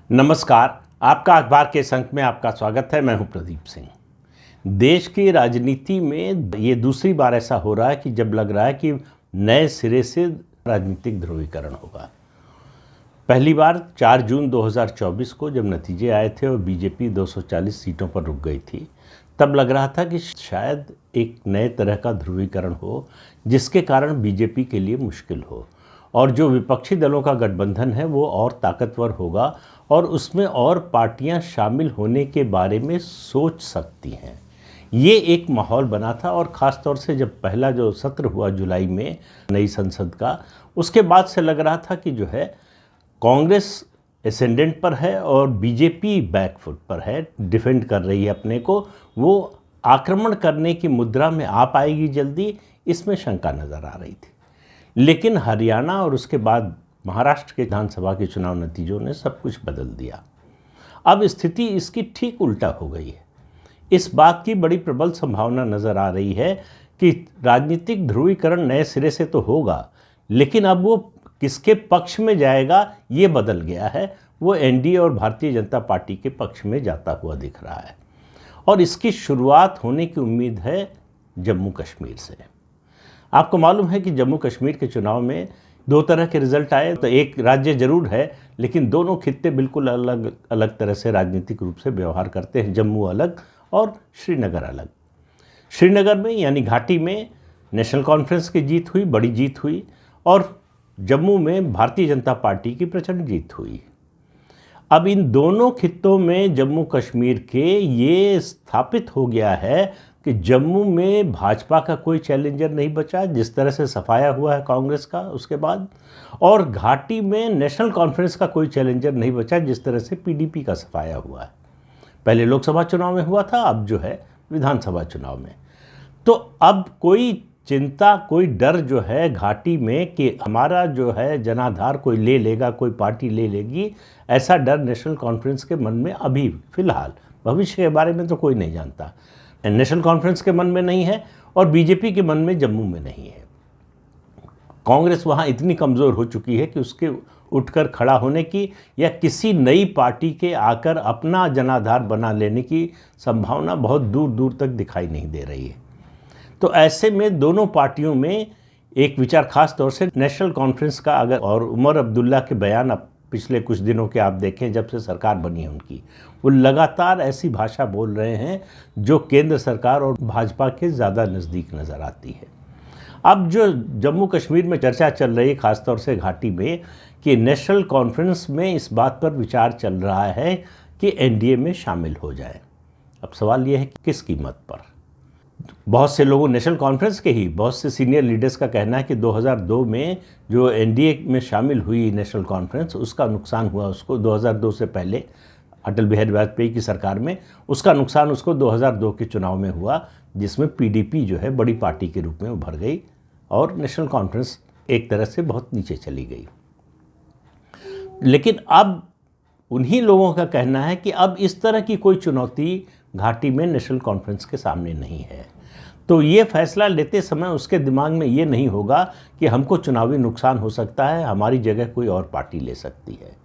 नमस्कार। आपका अखबार के संक में आपका स्वागत है। मैं हूं प्रदीप सिंह। देश की राजनीति में ये दूसरी बार ऐसा हो रहा है कि जब लग रहा है कि नए सिरे से राजनीतिक ध्रुवीकरण होगा। पहली बार 4 जून 2024 को जब नतीजे आए थे और बीजेपी 240 सीटों पर रुक गई थी, तब लग रहा था कि शायद एक नए तरह का ध्रुवीकरण हो जिसके कारण बीजेपी के लिए मुश्किल हो और जो विपक्षी दलों का गठबंधन है वो और ताकतवर होगा और उसमें और पार्टियां शामिल होने के बारे में सोच सकती हैं। ये एक माहौल बना था और ख़ास तौर से जब पहला जो सत्र हुआ जुलाई में नई संसद का, उसके बाद से लग रहा था कि जो है कांग्रेस एसेंडेंट पर है और बीजेपी बैकफुट पर है, डिफेंड कर रही है अपने को, वो आक्रमण करने की मुद्रा में आ पाएगी जल्दी, इसमें शंका नज़र आ रही थी। लेकिन हरियाणा और उसके बाद महाराष्ट्र के विधानसभा के चुनाव नतीजों ने सब कुछ बदल दिया। अब स्थिति इसकी ठीक उल्टा हो गई है। इस बात की बड़ी प्रबल संभावना नज़र आ रही है कि राजनीतिक ध्रुवीकरण नए सिरे से तो होगा, लेकिन अब वो किसके पक्ष में जाएगा ये बदल गया है। वो एनडीए और भारतीय जनता पार्टी के पक्ष में जाता हुआ दिख रहा है और इसकी शुरुआत होने की उम्मीद है जम्मू कश्मीर से। आपको मालूम है कि जम्मू कश्मीर के चुनाव में दो तरह के रिजल्ट आए। तो एक राज्य जरूर है, लेकिन दोनों खित्ते बिल्कुल अलग अलग तरह से राजनीतिक रूप से व्यवहार करते हैं। जम्मू अलग और श्रीनगर अलग। श्रीनगर में यानी घाटी में नेशनल कॉन्फ्रेंस की जीत हुई, बड़ी जीत हुई, और जम्मू में भारतीय जनता पार्टी की प्रचंड जीत हुई। अब इन दोनों खित्तों में जम्मू कश्मीर के ये स्थापित हो गया है कि जम्मू में भाजपा का कोई चैलेंजर नहीं बचा, जिस तरह से सफाया हुआ है कांग्रेस का उसके बाद, और घाटी में नेशनल कॉन्फ्रेंस का कोई चैलेंजर नहीं बचा, जिस तरह से पीडीपी का सफाया हुआ है। पहले लोकसभा चुनाव में हुआ था, अब जो है विधानसभा चुनाव में। तो अब कोई चिंता, कोई डर जो है घाटी में कि हमारा जो है जनाधार कोई ले लेगा, कोई पार्टी ले लेगी, ऐसा डर नेशनल कॉन्फ्रेंस के मन में अभी फिलहाल, भविष्य के बारे में तो कोई नहीं जानता, नेशनल कॉन्फ्रेंस के मन में नहीं है और बीजेपी के मन में जम्मू में नहीं है। कांग्रेस वहाँ इतनी कमज़ोर हो चुकी है कि उसके उठकर खड़ा होने की या किसी नई पार्टी के आकर अपना जनाधार बना लेने की संभावना बहुत दूर दूर तक दिखाई नहीं दे रही है। तो ऐसे में दोनों पार्टियों में एक विचार, खास तौर से नेशनल कॉन्फ्रेंस का, अगर और उमर अब्दुल्ला के बयान अब पिछले कुछ दिनों के आप देखें, जब से सरकार बनी है उनकी, वो लगातार ऐसी भाषा बोल रहे हैं जो केंद्र सरकार और भाजपा के ज़्यादा नज़दीक नज़र आती है। अब जो जम्मू कश्मीर में चर्चा चल रही है, ख़ासतौर से घाटी में, कि नेशनल कॉन्फ्रेंस में इस बात पर विचार चल रहा है कि एनडीए में शामिल हो जाए। अब सवाल ये है कि किस कीमत पर। बहुत से लोगों, नेशनल कॉन्फ्रेंस के ही बहुत से सीनियर लीडर्स का कहना है कि 2002 में जो एनडीए में शामिल हुई नेशनल कॉन्फ्रेंस, उसका नुकसान हुआ उसको 2002 से पहले अटल बिहारी वाजपेयी की सरकार में, उसका नुकसान उसको 2002 के चुनाव में हुआ, जिसमें पीडीपी जो है बड़ी पार्टी के रूप में उभर गई और नेशनल कॉन्फ्रेंस एक तरह से बहुत नीचे चली गई। लेकिन अब उन्हीं लोगों का कहना है कि अब इस तरह की कोई चुनौती घाटी में नेशनल कॉन्फ्रेंस के सामने नहीं है। तो ये फैसला लेते समय उसके दिमाग में ये नहीं होगा कि हमको चुनावी नुकसान हो सकता है, हमारी जगह कोई और पार्टी ले सकती है।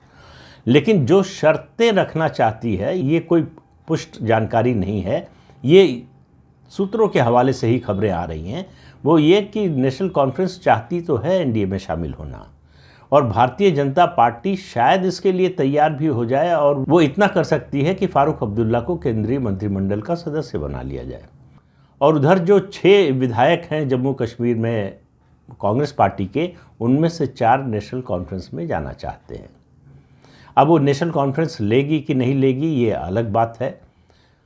लेकिन जो शर्तें रखना चाहती है, ये कोई पुष्ट जानकारी नहीं है, ये सूत्रों के हवाले से ही खबरें आ रही हैं, वो ये कि नेशनल कॉन्फ्रेंस चाहती तो है एनडीए में शामिल होना और भारतीय जनता पार्टी शायद इसके लिए तैयार भी हो जाए और वो इतना कर सकती है कि फारूक अब्दुल्ला को केंद्रीय मंत्रिमंडल का सदस्य बना लिया जाए। और उधर जो 6 विधायक हैं जम्मू कश्मीर में कांग्रेस पार्टी के, उनमें से 4 नेशनल कॉन्फ्रेंस में जाना चाहते हैं। अब वो नेशनल कॉन्फ्रेंस लेगी कि नहीं लेगी, ये अलग बात है।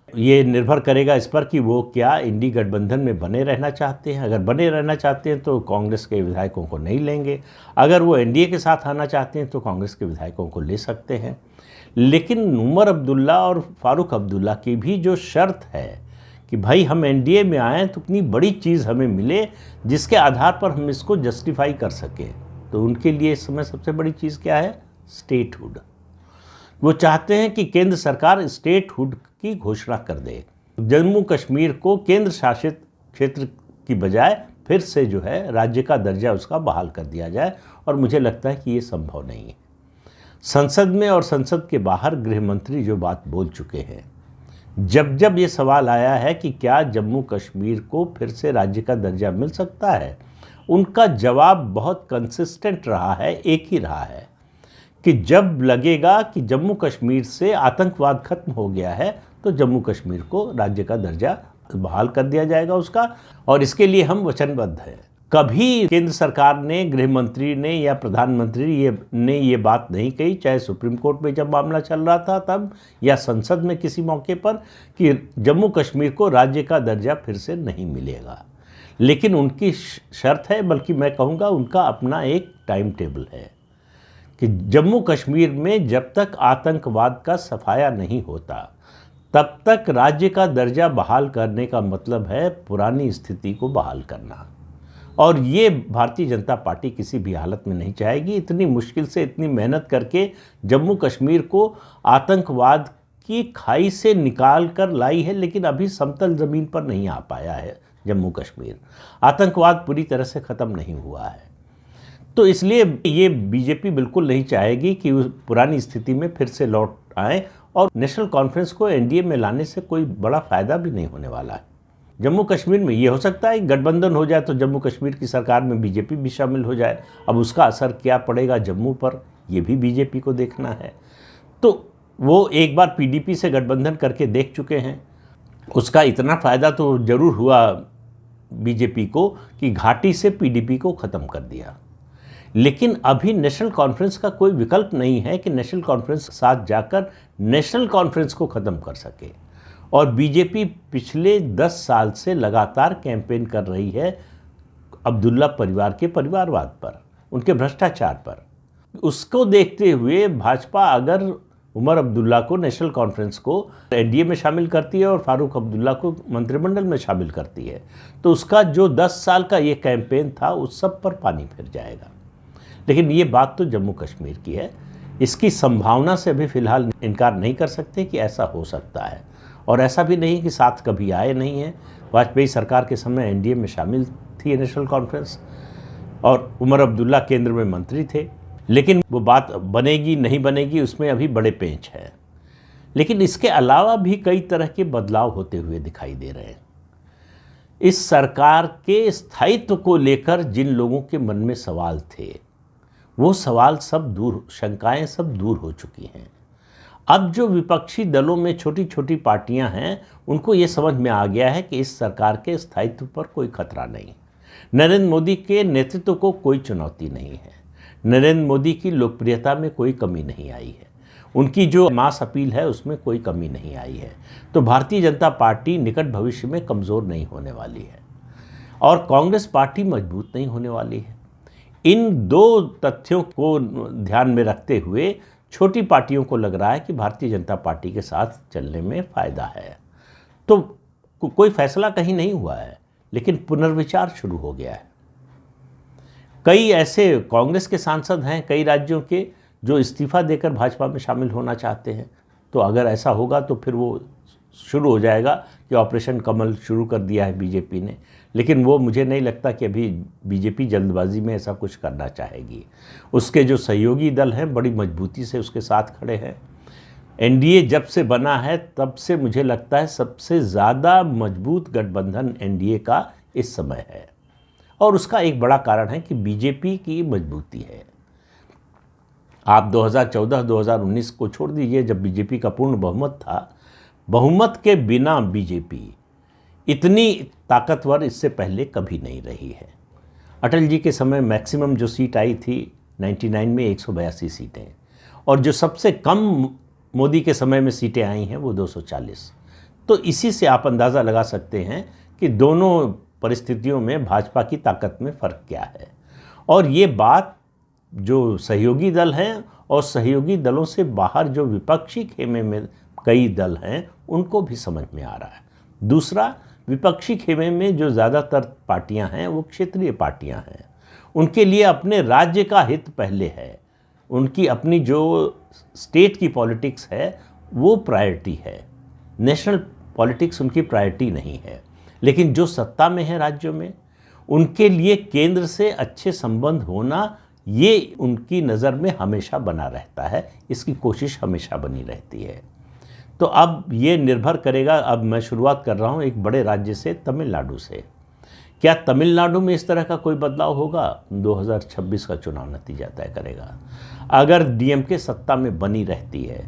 ये निर्भर करेगा इस पर कि वो क्या इंडी गठबंधन में बने रहना चाहते हैं। अगर बने रहना चाहते हैं तो कांग्रेस के विधायकों को नहीं लेंगे, अगर वो एनडीए के साथ आना चाहते हैं तो कांग्रेस के विधायकों को ले सकते हैं। लेकिन उमर अब्दुल्ला और फारूक अब्दुल्ला की भी जो शर्त है कि भाई हम एनडीए में आएँ तो इतनी बड़ी चीज़ हमें मिले जिसके आधार पर हम इसको जस्टिफाई कर सकें, तो उनके लिए इस समय सबसे बड़ी चीज़ क्या है? स्टेटहुड। वो चाहते हैं कि केंद्र सरकार स्टेटहुड की घोषणा कर दे, जम्मू कश्मीर को केंद्र शासित क्षेत्र की बजाय फिर से जो है राज्य का दर्जा उसका बहाल कर दिया जाए, और मुझे लगता है कि ये संभव नहीं है। संसद में और संसद के बाहर गृह मंत्री जो बात बोल चुके हैं, जब जब ये सवाल आया है कि क्या जम्मू कश्मीर को फिर से राज्य का दर्जा मिल सकता है, उनका जवाब बहुत कंसिस्टेंट रहा है, एक ही रहा है कि जब लगेगा कि जम्मू कश्मीर से आतंकवाद खत्म हो गया है तो जम्मू कश्मीर को राज्य का दर्जा बहाल कर दिया जाएगा उसका, और इसके लिए हम वचनबद्ध हैं। कभी केंद्र सरकार ने, गृह मंत्री ने या प्रधानमंत्री ने ये बात नहीं कही, चाहे सुप्रीम कोर्ट में जब मामला चल रहा था तब या संसद में किसी मौके पर, कि जम्मू कश्मीर को राज्य का दर्जा फिर से नहीं मिलेगा। लेकिन उनकी शर्त है, बल्कि मैं कहूँगा उनका अपना एक टाइम टेबल है कि जम्मू कश्मीर में जब तक आतंकवाद का सफाया नहीं होता तब तक राज्य का दर्जा बहाल करने का मतलब है पुरानी स्थिति को बहाल करना। और ये भारतीय जनता पार्टी किसी भी हालत में नहीं चाहेगी। इतनी मुश्किल से, इतनी मेहनत करके जम्मू कश्मीर को आतंकवाद की खाई से निकाल कर लाई है, लेकिन अभी समतल ज़मीन पर नहीं आ पाया है जम्मू कश्मीर। आतंकवाद पूरी तरह से ख़त्म नहीं हुआ है। तो इसलिए ये बीजेपी बिल्कुल नहीं चाहेगी कि उस पुरानी स्थिति में फिर से लौट आए, और नेशनल कॉन्फ्रेंस को एनडीए में लाने से कोई बड़ा फ़ायदा भी नहीं होने वाला है। जम्मू कश्मीर में ये हो सकता है गठबंधन हो जाए तो जम्मू कश्मीर की सरकार में बीजेपी भी शामिल हो जाए। अब उसका असर क्या पड़ेगा जम्मू पर, ये भी बीजेपी को देखना है। तो वो एक बार पीडीपी से गठबंधन करके देख चुके हैं, उसका इतना फ़ायदा तो ज़रूर हुआ बीजेपी को कि घाटी से पीडीपी को ख़त्म कर दिया। लेकिन अभी नेशनल कॉन्फ्रेंस का कोई विकल्प नहीं है कि नेशनल कॉन्फ्रेंस के साथ जाकर नेशनल कॉन्फ्रेंस को ख़त्म कर सके। और बीजेपी पिछले 10 साल से लगातार कैंपेन कर रही है अब्दुल्ला परिवार के परिवारवाद पर, उनके भ्रष्टाचार पर। उसको देखते हुए भाजपा अगर उमर अब्दुल्ला को, नेशनल कॉन्फ्रेंस को एनडीए में शामिल करती है और फारूक अब्दुल्ला को मंत्रिमंडल में शामिल करती है, तो उसका जो 10 साल का ये कैंपेन था उस सब पर पानी फिर जाएगा। लेकिन ये बात तो जम्मू कश्मीर की है, इसकी संभावना से अभी फ़िलहाल इनकार नहीं कर सकते कि ऐसा हो सकता है। और ऐसा भी नहीं कि साथ कभी आए नहीं हैं। वाजपेयी सरकार के समय एनडीए में शामिल थी नेशनल कॉन्फ्रेंस, और उमर अब्दुल्ला केंद्र में मंत्री थे। लेकिन वो बात बनेगी नहीं बनेगी उसमें अभी बड़े पेंच है। लेकिन इसके अलावा भी कई तरह के बदलाव होते हुए दिखाई दे रहे हैं। इस सरकार के स्थायित्व को लेकर जिन लोगों के मन में सवाल थे, वो सवाल सब दूर, शंकाएं सब दूर हो चुकी हैं। अब जो विपक्षी दलों में छोटी छोटी पार्टियां हैं, उनको ये समझ में आ गया है कि इस सरकार के स्थायित्व पर कोई खतरा नहीं, नरेंद्र मोदी के नेतृत्व को कोई चुनौती नहीं है, नरेंद्र मोदी की लोकप्रियता में कोई कमी नहीं आई है, उनकी जो मास अपील है उसमें कोई कमी नहीं आई है। तो भारतीय जनता पार्टी निकट भविष्य में कमज़ोर नहीं होने वाली है और कांग्रेस पार्टी मजबूत नहीं होने वाली है। इन दो तथ्यों को ध्यान में रखते हुए छोटी पार्टियों को लग रहा है कि भारतीय जनता पार्टी के साथ चलने में फ़ायदा है। तो कोई फैसला कहीं नहीं हुआ है, लेकिन पुनर्विचार शुरू हो गया है। कई ऐसे कांग्रेस के सांसद हैं कई राज्यों के जो इस्तीफ़ा देकर भाजपा में शामिल होना चाहते हैं। तो अगर ऐसा होगा तो फिर वो शुरू हो जाएगा कि ऑपरेशन कमल शुरू कर दिया है बीजेपी ने। लेकिन वो मुझे नहीं लगता कि अभी बीजेपी जल्दबाजी में ऐसा कुछ करना चाहेगी। उसके जो सहयोगी दल हैं बड़ी मजबूती से उसके साथ खड़े हैं। एनडीए जब से बना है तब से मुझे लगता है सबसे ज़्यादा मजबूत गठबंधन एनडीए का इस समय है, और उसका एक बड़ा कारण है कि बीजेपी की मजबूती है। आप 2014-2019 को छोड़ दीजिए, जब बीजेपी का पूर्ण बहुमत था, बहुमत के बिना बीजेपी इतनी ताकतवर इससे पहले कभी नहीं रही है। अटल जी के समय मैक्सिमम जो सीट आई थी 99 में 182 सीटें, और जो सबसे कम मोदी के समय में सीटें आई हैं वो 240। तो इसी से आप अंदाज़ा लगा सकते हैं कि दोनों परिस्थितियों में भाजपा की ताकत में फ़र्क क्या है। और ये बात जो सहयोगी दल हैं और सहयोगी दलों से बाहर जो विपक्षी खेमे में कई दल हैं उनको भी समझ में आ रहा है। दूसरा, विपक्षी खेमे में जो ज़्यादातर पार्टियां हैं वो क्षेत्रीय पार्टियां हैं। उनके लिए अपने राज्य का हित पहले है, उनकी अपनी जो स्टेट की पॉलिटिक्स है वो प्रायोरिटी है, नेशनल पॉलिटिक्स उनकी प्रायोरिटी नहीं है। लेकिन जो सत्ता में है राज्यों में, उनके लिए केंद्र से अच्छे संबंध होना ये उनकी नज़र में हमेशा बना रहता है, इसकी कोशिश हमेशा बनी रहती है। तो अब ये निर्भर करेगा, अब मैं शुरुआत कर रहा हूँ एक बड़े राज्य से, तमिलनाडु से। क्या तमिलनाडु में इस तरह का कोई बदलाव होगा? 2026 का चुनाव नतीजा तय करेगा। अगर डीएमके सत्ता में बनी रहती है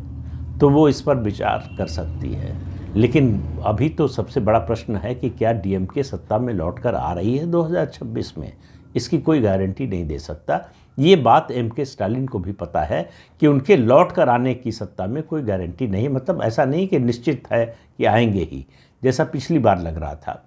तो वो इस पर विचार कर सकती है, लेकिन अभी तो सबसे बड़ा प्रश्न है कि क्या डीएमके सत्ता में लौटकर आ रही है 2026 में? इसकी कोई गारंटी नहीं दे सकता। ये बात एमके स्टालिन को भी पता है कि उनके लौट कर आने की सत्ता में कोई गारंटी नहीं, मतलब ऐसा नहीं कि निश्चित है कि आएंगे ही, जैसा पिछली बार लग रहा था।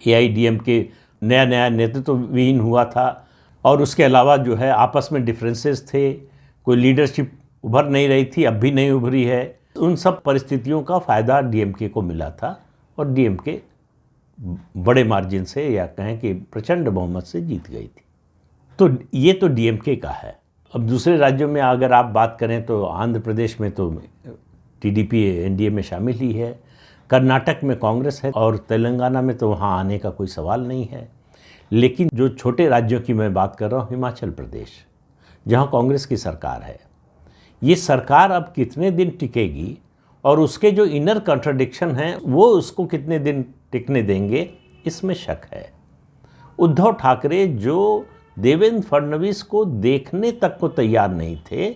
एआईडीएमके नया नया नेतृत्व विहीन हुआ था और उसके अलावा जो है आपस में डिफरेंसेस थे, कोई लीडरशिप उभर नहीं रही थी, अब भी नहीं उभरी है। उन सब परिस्थितियों का फ़ायदा डीएमके को मिला था और डीएमके बड़े मार्जिन से, या कहें कि प्रचंड बहुमत से जीत गई थी। तो ये तो डीएमके का है। अब दूसरे राज्यों में अगर आप बात करें तो आंध्र प्रदेश में तो टीडीपी एनडीए में शामिल ही है, कर्नाटक में कांग्रेस है और तेलंगाना में तो वहाँ आने का कोई सवाल नहीं है। लेकिन जो छोटे राज्यों की मैं बात कर रहा हूँ, हिमाचल प्रदेश, जहाँ कांग्रेस की सरकार है, ये सरकार अब कितने दिन टिकेगी और उसके जो इनर कॉन्ट्रडिक्शन हैं वो उसको कितने दिन टिकने देंगे, इसमें शक है। उद्धव ठाकरे जो देवेंद्र फडणवीस को देखने तक को तैयार नहीं थे,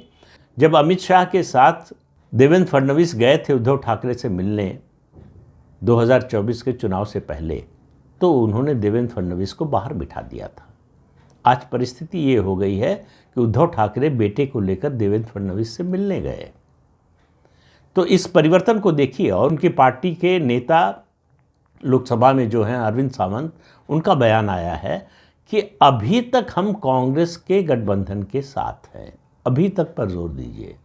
जब अमित शाह के साथ देवेंद्र फडणवीस गए थे उद्धव ठाकरे से मिलने 2024 के चुनाव से पहले, तो उन्होंने देवेंद्र फडणवीस को बाहर बिठा दिया था। आज परिस्थिति ये हो गई है कि उद्धव ठाकरे बेटे को लेकर देवेंद्र फडणवीस से मिलने गए। तो इस परिवर्तन को देखिए। और उनकी पार्टी के नेता लोकसभा में जो हैं अरविंद सावंत, उनका बयान आया है कि अभी तक हम कांग्रेस के गठबंधन के साथ हैं, अभी तक पर जोर दीजिए।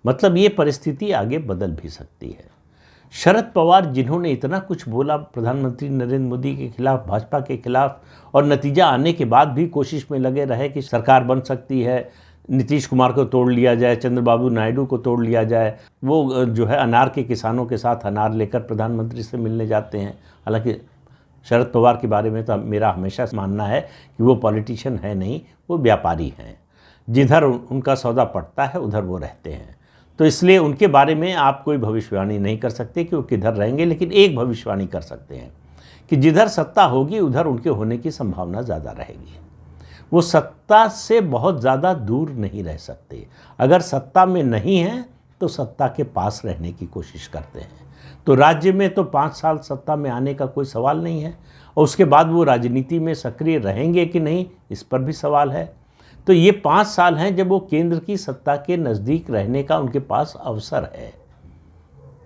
मतलब ये परिस्थिति आगे बदल भी सकती है। शरद पवार, जिन्होंने इतना कुछ बोला प्रधानमंत्री नरेंद्र मोदी के खिलाफ, भाजपा के खिलाफ, और नतीजा आने के बाद भी कोशिश में लगे रहे कि सरकार बन सकती है, नीतीश कुमार को तोड़ लिया जाए, चंद्रबाबू नायडू को तोड़ लिया जाए। वो जो है अनार के किसानों के साथ अनार लेकर प्रधानमंत्री से मिलने जाते हैं। हालांकि शरद पवार के बारे में तो मेरा हमेशा मानना है कि वो पॉलिटिशियन है नहीं, वो व्यापारी हैं। जिधर उनका सौदा पड़ता है उधर वो रहते हैं। तो इसलिए उनके बारे में आप कोई भविष्यवाणी नहीं कर सकते कि वो किधर रहेंगे, लेकिन एक भविष्यवाणी कर सकते हैं कि जिधर सत्ता होगी उधर उनके होने की संभावना ज़्यादा रहेगी। वो सत्ता से बहुत ज़्यादा दूर नहीं रह सकते। अगर सत्ता में नहीं हैं तो सत्ता के पास रहने की कोशिश करते हैं। तो राज्य में तो 5 साल सत्ता में आने का कोई सवाल नहीं है, और उसके बाद वो राजनीति में सक्रिय रहेंगे कि नहीं, इस पर भी सवाल है। तो ये 5 साल हैं जब वो केंद्र की सत्ता के नज़दीक रहने का उनके पास अवसर है।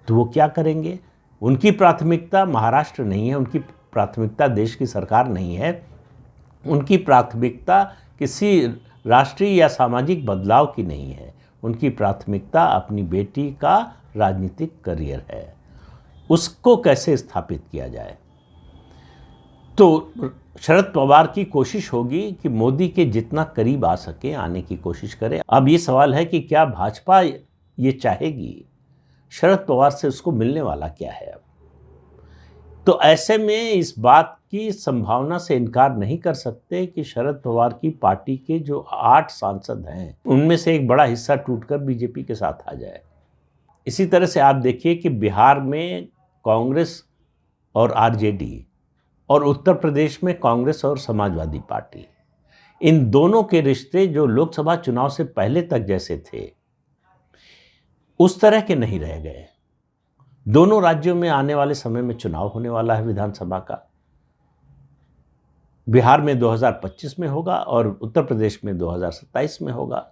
तो वो क्या करेंगे? उनकी प्राथमिकता महाराष्ट्र नहीं है, उनकी प्राथमिकता देश की सरकार नहीं है, उनकी प्राथमिकता किसी राष्ट्रीय या सामाजिक बदलाव की नहीं है। उनकी प्राथमिकता अपनी बेटी का राजनीतिक करियर है, उसको कैसे स्थापित किया जाए। तो शरद पवार की कोशिश होगी कि मोदी के जितना करीब आ सके आने की कोशिश करें। अब ये सवाल है कि क्या भाजपा ये चाहेगी? शरद पवार से उसको मिलने वाला क्या है अब? तो ऐसे में इस बात की संभावना से इनकार नहीं कर सकते कि शरद पवार की पार्टी के जो 8 सांसद हैं उनमें से एक बड़ा हिस्सा टूटकर बीजेपी के साथ आ जाए। इसी तरह से आप देखिए कि बिहार में कांग्रेस और आरजेडी, और उत्तर प्रदेश में कांग्रेस और समाजवादी पार्टी, इन दोनों के रिश्ते जो लोकसभा चुनाव से पहले तक जैसे थे उस तरह के नहीं रह गए। दोनों राज्यों में आने वाले समय में चुनाव होने वाला है विधानसभा का। बिहार में 2025 में होगा और उत्तर प्रदेश में 2027 में होगा।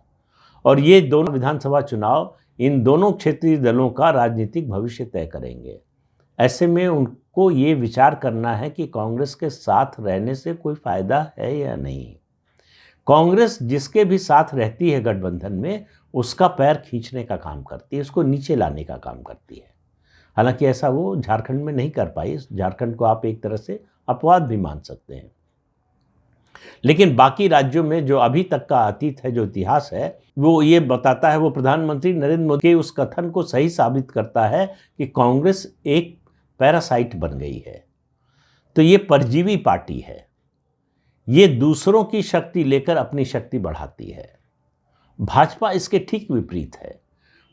और ये दोनों विधानसभा चुनाव इन दोनों क्षेत्रीय दलों का राजनीतिक भविष्य तय करेंगे। ऐसे में उनको ये विचार करना है कि कांग्रेस के साथ रहने से कोई फायदा है या नहीं। कांग्रेस जिसके भी साथ रहती है गठबंधन में, उसका पैर खींचने का काम करती है, उसको नीचे लाने का काम करती है। हालांकि ऐसा वो झारखंड में नहीं कर पाई। झारखंड को आप एक तरह से अपवाद भी मान सकते हैं। लेकिन बाकी राज्यों में जो अभी तक का अतीत है, जो इतिहास है, वो ये बताता है, वो प्रधानमंत्री नरेंद्र मोदी के उस कथन को सही साबित करता है कि कांग्रेस एक पैरासाइट बन गई है। तो ये परजीवी पार्टी है। ये दूसरों की शक्ति लेकर अपनी शक्ति बढ़ाती है। भाजपा इसके ठीक विपरीत है।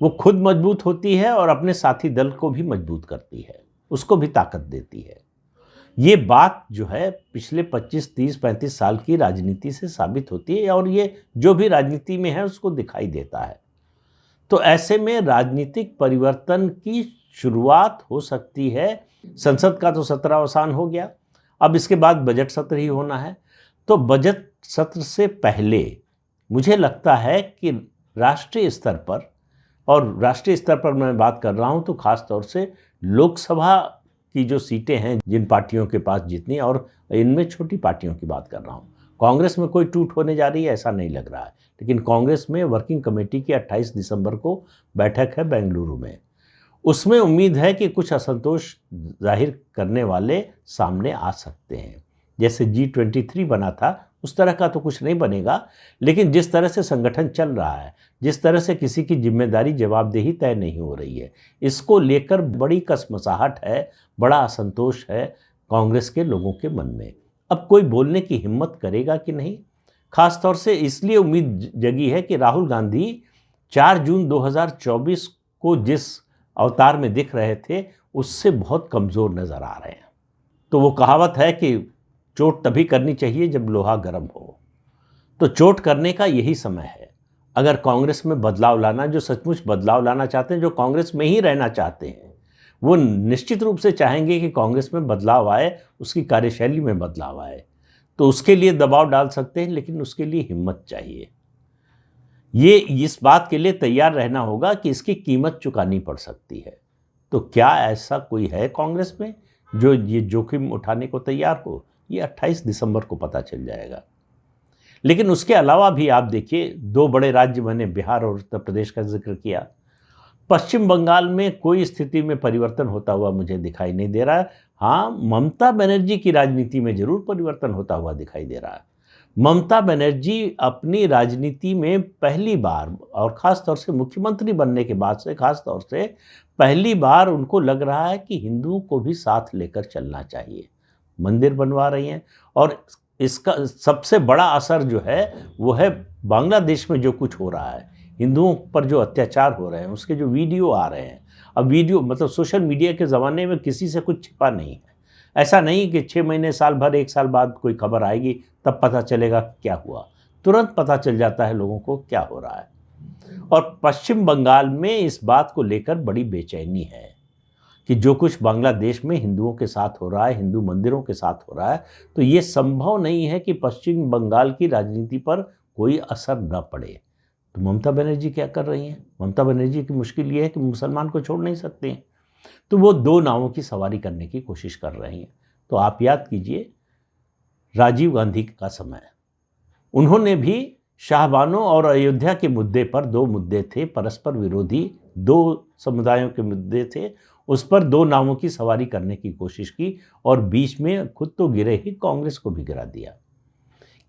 वो खुद मजबूत होती है और अपने साथी दल को भी मजबूत करती है, उसको भी ताकत देती है। ये बात जो है पिछले 25, 30, 35 साल की राजनीति से साबित होती है और ये जो भी राजनीति में है उसको दिखाई देता है। तो ऐसे में राजनीतिक परिवर्तन की शुरुआत हो सकती है। संसद का तो सत्र अवसान हो गया, अब इसके बाद बजट सत्र ही होना है। तो बजट सत्र से पहले मुझे लगता है कि राष्ट्रीय स्तर पर, और राष्ट्रीय स्तर पर मैं बात कर रहा हूं तो खास तौर से लोकसभा की जो सीटें हैं जिन पार्टियों के पास जितनी, और इनमें छोटी पार्टियों की बात कर रहा हूं। कांग्रेस में कोई टूट होने जा रही है ऐसा नहीं लग रहा है, लेकिन कांग्रेस में वर्किंग कमेटी की 28 दिसंबर को बैठक है बेंगलुरु में। उसमें उम्मीद है कि कुछ असंतोष जाहिर करने वाले सामने आ सकते हैं। जैसे G23 बना था उस तरह का तो कुछ नहीं बनेगा, लेकिन जिस तरह से संगठन चल रहा है, जिस तरह से किसी की जिम्मेदारी जवाबदेही तय नहीं हो रही है, इसको लेकर बड़ी कसमसाहट है, बड़ा असंतोष है कांग्रेस के लोगों के मन में। अब कोई बोलने की हिम्मत करेगा कि नहीं, खास तौर से इसलिए उम्मीद जगी है कि राहुल गांधी 4 जून 2024 को जिस अवतार में दिख रहे थे उससे बहुत कमज़ोर नज़र आ रहे हैं। तो वो कहावत है कि चोट तभी करनी चाहिए जब लोहा गर्म हो, तो चोट करने का यही समय है। अगर कांग्रेस में बदलाव लाना, जो सचमुच बदलाव लाना चाहते हैं, जो कांग्रेस में ही रहना चाहते हैं, वो निश्चित रूप से चाहेंगे कि कांग्रेस में बदलाव आए, उसकी कार्यशैली में बदलाव आए, तो उसके लिए दबाव डाल सकते हैं, लेकिन उसके लिए हिम्मत चाहिए। ये इस बात के लिए तैयार रहना होगा कि इसकी कीमत चुकानी पड़ सकती है। तो क्या ऐसा कोई है कांग्रेस में जो ये जोखिम उठाने को तैयार हो? ये 28 दिसंबर को पता चल जाएगा। लेकिन उसके अलावा भी आप देखिए, 2 बड़े राज्य बने, बिहार और उत्तर प्रदेश का जिक्र किया। पश्चिम बंगाल में कोई स्थिति में परिवर्तन होता हुआ मुझे दिखाई नहीं दे रहा है। हाँ, ममता बनर्जी की राजनीति में जरूर परिवर्तन होता हुआ दिखाई दे रहा है। ममता बनर्जी अपनी राजनीति में पहली बार, और ख़ास तौर से मुख्यमंत्री बनने के बाद से ख़ास तौर से पहली बार उनको लग रहा है कि हिंदुओं को भी साथ लेकर चलना चाहिए। मंदिर बनवा रही हैं, और इसका सबसे बड़ा असर जो है वो है बांग्लादेश में जो कुछ हो रहा है, हिंदुओं पर जो अत्याचार हो रहे हैं, उसके जो वीडियो आ रहे हैं। अब वीडियो मतलब सोशल मीडिया के ज़माने में किसी से कुछ छिपा नहीं है। ऐसा नहीं कि 6 महीने, साल भर, 1 साल बाद कोई खबर आएगी तब पता चलेगा क्या हुआ। तुरंत पता चल जाता है लोगों को क्या हो रहा है। और पश्चिम बंगाल में इस बात को लेकर बड़ी बेचैनी है कि जो कुछ बांग्लादेश में हिंदुओं के साथ हो रहा है, हिंदू मंदिरों के साथ हो रहा है, तो ये संभव नहीं है कि पश्चिम बंगाल की राजनीति पर कोई असर न पड़े। तो ममता बनर्जी क्या कर रही हैं? ममता बनर्जी की मुश्किल ये है कि मुसलमान को छोड़ नहीं सकते हैं, तो वो 2 नावों की सवारी करने की कोशिश कर रही हैं। तो आप याद कीजिए राजीव गांधी का समय, उन्होंने भी शाहबानो और अयोध्या के मुद्दे पर, 2 मुद्दे थे परस्पर विरोधी, 2 समुदायों के मुद्दे थे, उस पर 2 नावों की सवारी करने की कोशिश की और बीच में खुद तो गिरे ही, कांग्रेस को भी गिरा दिया।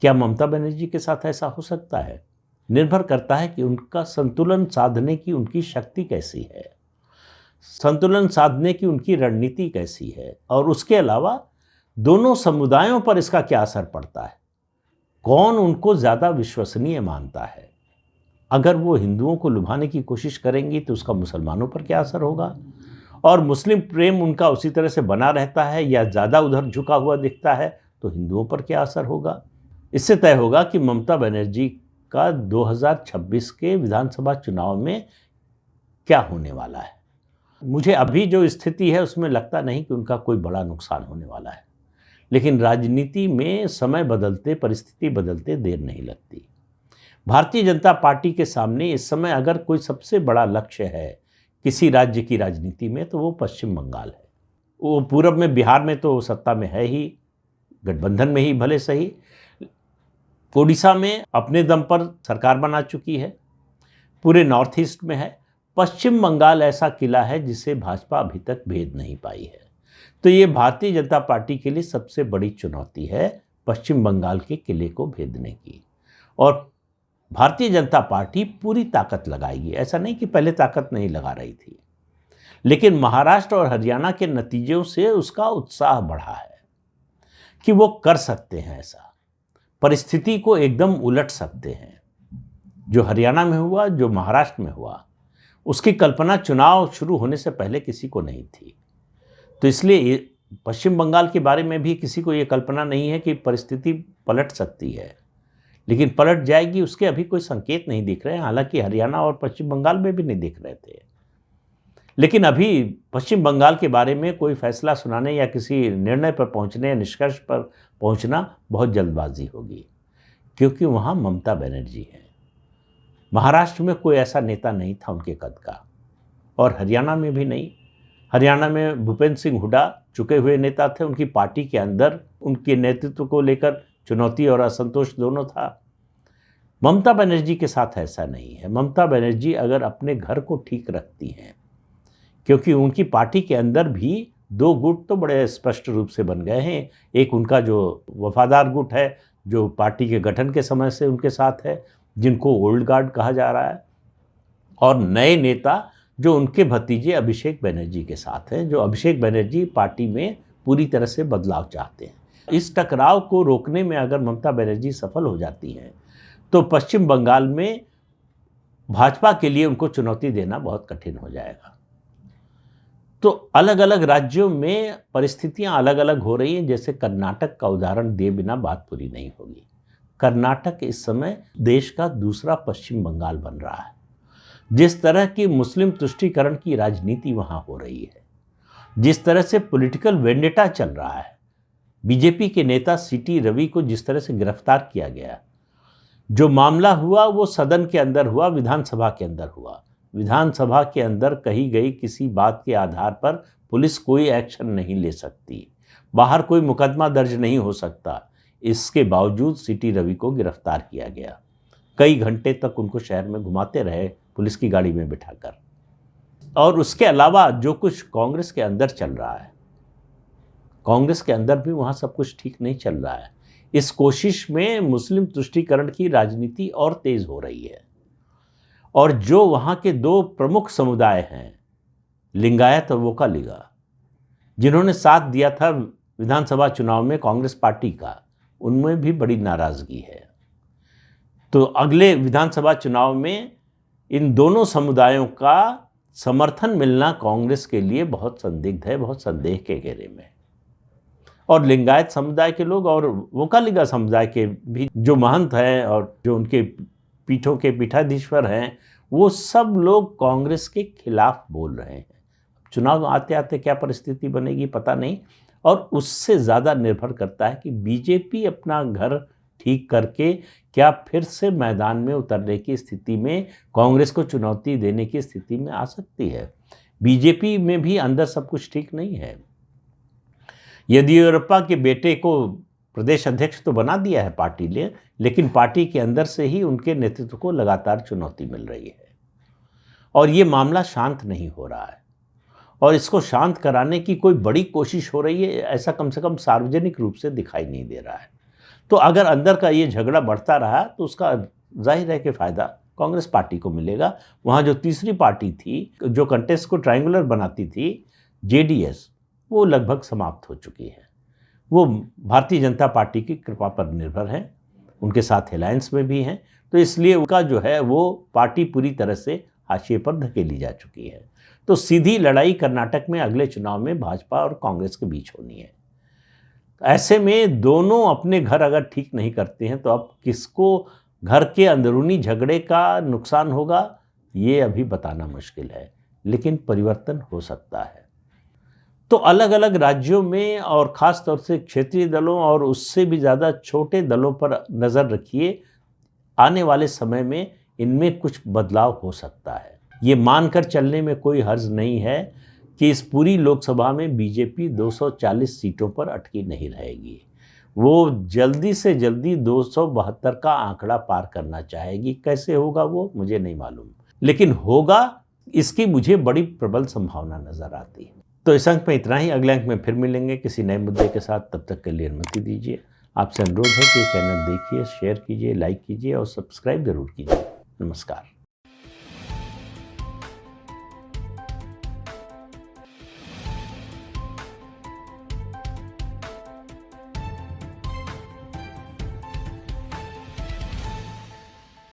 क्या ममता बनर्जी के साथ ऐसा हो सकता है? निर्भर करता है कि उनका संतुलन साधने की उनकी शक्ति कैसी है, संतुलन साधने की उनकी रणनीति कैसी है, और उसके अलावा दोनों समुदायों पर इसका क्या असर पड़ता है, कौन उनको ज़्यादा विश्वसनीय मानता है। अगर वो हिंदुओं को लुभाने की कोशिश करेंगी तो उसका मुसलमानों पर क्या असर होगा, और मुस्लिम प्रेम उनका उसी तरह से बना रहता है या ज़्यादा उधर झुका हुआ दिखता है तो हिंदुओं पर क्या असर होगा। इससे तय होगा कि ममता बनर्जी का 2026 के विधानसभा चुनाव में क्या होने वाला है। मुझे अभी जो स्थिति है उसमें लगता नहीं कि उनका कोई बड़ा नुकसान होने वाला है, लेकिन राजनीति में समय बदलते, परिस्थिति बदलते देर नहीं लगती। भारतीय जनता पार्टी के सामने इस समय अगर कोई सबसे बड़ा लक्ष्य है किसी राज्य की राजनीति में तो वो पश्चिम बंगाल है। वो पूरब में, बिहार में तो सत्ता में है ही, गठबंधन में ही भले सही, ओडिशा में अपने दम पर सरकार बना चुकी है, पूरे नॉर्थ ईस्ट में है। पश्चिम बंगाल ऐसा किला है जिसे भाजपा अभी तक भेद नहीं पाई है। तो ये भारतीय जनता पार्टी के लिए सबसे बड़ी चुनौती है पश्चिम बंगाल के किले को भेदने की, और भारतीय जनता पार्टी पूरी ताकत लगाएगी। ऐसा नहीं कि पहले ताकत नहीं लगा रही थी, लेकिन महाराष्ट्र और हरियाणा के नतीजों से उसका उत्साह बढ़ा है कि वो कर सकते हैं ऐसा। परिस्थिति को एकदम उलट सकते हैं। जो हरियाणा में हुआ, जो महाराष्ट्र में हुआ, उसकी कल्पना चुनाव शुरू होने से पहले किसी को नहीं थी। तो इसलिए पश्चिम बंगाल के बारे में भी किसी को ये कल्पना नहीं है कि परिस्थिति पलट सकती है, लेकिन पलट जाएगी उसके अभी कोई संकेत नहीं दिख रहे हैं। हालांकि हरियाणा और पश्चिम बंगाल में भी नहीं दिख रहे थे, लेकिन अभी पश्चिम बंगाल के बारे में कोई फैसला सुनाने या किसी निर्णय पर पहुंचने या निष्कर्ष पर पहुंचना बहुत जल्दबाजी होगी, क्योंकि वहाँ ममता बनर्जी है। महाराष्ट्र में कोई ऐसा नेता नहीं था उनके कद का, और हरियाणा में भी नहीं। हरियाणा में भूपेंद्र सिंह हुड्डा चुके हुए नेता थे, उनकी पार्टी के अंदर उनके नेतृत्व को लेकर चुनौती और असंतोष दोनों था। ममता बनर्जी के साथ ऐसा नहीं है। ममता बनर्जी अगर अपने घर को ठीक रखती हैं, क्योंकि उनकी पार्टी के अंदर भी दो गुट तो बड़े स्पष्ट रूप से बन गए हैं। एक उनका जो वफादार गुट है, जो पार्टी के गठन के समय से उनके साथ है, जिनको ओल्ड गार्ड कहा जा रहा है, और नए नेता जो उनके भतीजे अभिषेक बनर्जी के साथ हैं, जो अभिषेक बनर्जी पार्टी में पूरी तरह से बदलाव चाहते हैं। इस टकराव को रोकने में अगर ममता बनर्जी सफल हो जाती हैं, तो पश्चिम बंगाल में भाजपा के लिए उनको चुनौती देना बहुत कठिन हो जाएगा। तो अलग अलग राज्यों में परिस्थितियां अलग अलग हो रही हैं। जैसे कर्नाटक का उदाहरण दिए बिना बात पूरी नहीं होगी। कर्नाटक इस समय देश का दूसरा पश्चिम बंगाल बन रहा है। जिस तरह की मुस्लिम तुष्टीकरण की राजनीति वहाँ हो रही है, जिस तरह से पॉलिटिकल वेंडेटा चल रहा है, बीजेपी के नेता सीटी रवि को जिस तरह से गिरफ्तार किया गया, जो मामला हुआ वो सदन के अंदर हुआ, विधानसभा के अंदर हुआ। विधानसभा के अंदर कही गई किसी बात के आधार पर पुलिस कोई एक्शन नहीं ले सकती, बाहर कोई मुकदमा दर्ज नहीं हो सकता। इसके बावजूद सीटी रवि को गिरफ्तार किया गया। कई घंटे तक उनको शहर में घुमाते रहे पुलिस की गाड़ी में बिठाकर। और उसके अलावा जो कुछ कांग्रेस के अंदर चल रहा है, कांग्रेस के अंदर भी वहाँ सब कुछ ठीक नहीं चल रहा है। इस कोशिश में मुस्लिम तुष्टीकरण की राजनीति और तेज हो रही है। और जो वहाँ के दो प्रमुख समुदाय हैं, लिंगायत और वोकालिगा, जिन्होंने साथ दिया था विधानसभा चुनाव में कांग्रेस पार्टी का, उनमें भी बड़ी नाराजगी है। तो अगले विधानसभा चुनाव में इन दोनों समुदायों का समर्थन मिलना कांग्रेस के लिए बहुत संदिग्ध है, बहुत संदेह के घेरे में। और लिंगायत समुदाय के लोग और वोकालिगा समुदाय के भी जो महंत हैं और जो उनके पीठों के पीठाधीश्वर हैं, वो सब लोग कांग्रेस के खिलाफ बोल रहे हैं। चुनाव आते आते क्या परिस्थिति बनेगी पता नहीं, और उससे ज़्यादा निर्भर करता है कि बीजेपी अपना घर ठीक करके क्या फिर से मैदान में उतरने की स्थिति में, कांग्रेस को चुनौती देने की स्थिति में आ सकती है। बीजेपी में भी अंदर सब कुछ ठीक नहीं है। येदियुरप्पा के बेटे को प्रदेश अध्यक्ष तो बना दिया है पार्टी ने, लेकिन पार्टी के अंदर से ही उनके नेतृत्व को लगातार चुनौती मिल रही है, और ये मामला शांत नहीं हो रहा है। और इसको शांत कराने की कोई बड़ी कोशिश हो रही है, ऐसा कम से कम सार्वजनिक रूप से दिखाई नहीं दे रहा है। तो अगर अंदर का ये झगड़ा बढ़ता रहा तो उसका जाहिर है कि फ़ायदा कांग्रेस पार्टी को मिलेगा। वहाँ जो तीसरी पार्टी थी जो कंटेस्ट को ट्रायंगुलर बनाती थी, जेडीएस, वो लगभग समाप्त हो चुकी है। वो भारतीय जनता पार्टी की कृपा पर निर्भर है, उनके साथ अलायंस में भी हैं, तो इसलिए उनका जो है वो पार्टी पूरी तरह से हाशिए पर धकेली जा चुकी है। तो सीधी लड़ाई कर्नाटक में अगले चुनाव में भाजपा और कांग्रेस के बीच होनी है। ऐसे में दोनों अपने घर अगर ठीक नहीं करते हैं तो अब किसको घर के अंदरूनी झगड़े का नुकसान होगा ये अभी बताना मुश्किल है, लेकिन परिवर्तन हो सकता है। तो अलग अलग राज्यों में और ख़ास तौर से क्षेत्रीय दलों और उससे भी ज़्यादा छोटे दलों पर नज़र रखिए। आने वाले समय में इनमें कुछ बदलाव हो सकता है। ये मानकर चलने में कोई हर्ज नहीं है कि इस पूरी लोकसभा में बीजेपी 240 सीटों पर अटकी नहीं रहेगी। वो जल्दी से जल्दी 272 का आंकड़ा पार करना चाहेगी। कैसे होगा वो मुझे नहीं मालूम, लेकिन होगा इसकी मुझे बड़ी प्रबल संभावना नज़र आती है। तो इस अंक में इतना ही। अगले अंक में फिर मिलेंगे किसी नए मुद्दे के साथ। तब तक के लिए अनुमति दीजिए। आपसे अनुरोध है कि चैनल देखिए, शेयर कीजिए, लाइक कीजिए और सब्सक्राइब जरूर कीजिए। नमस्कार।